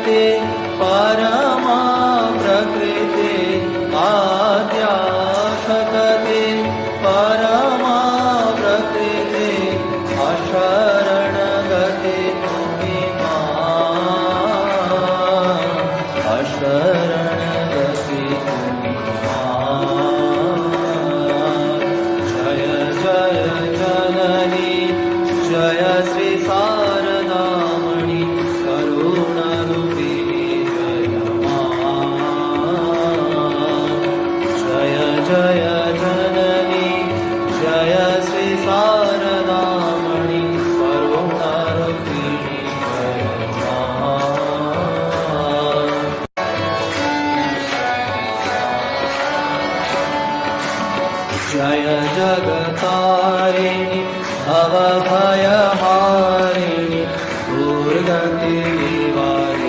ते परमा प्रकृते आद्या सकते परमा प्रकृते अशरण गते तुमि अशरण गते तुमि जय जय जननी जय श्री शारदामणि करुणारूपिणी जय जय जय जननी जय श्री शारदामणि करुणारूपिणी जय जय जगतारिणि भवभयहारिणि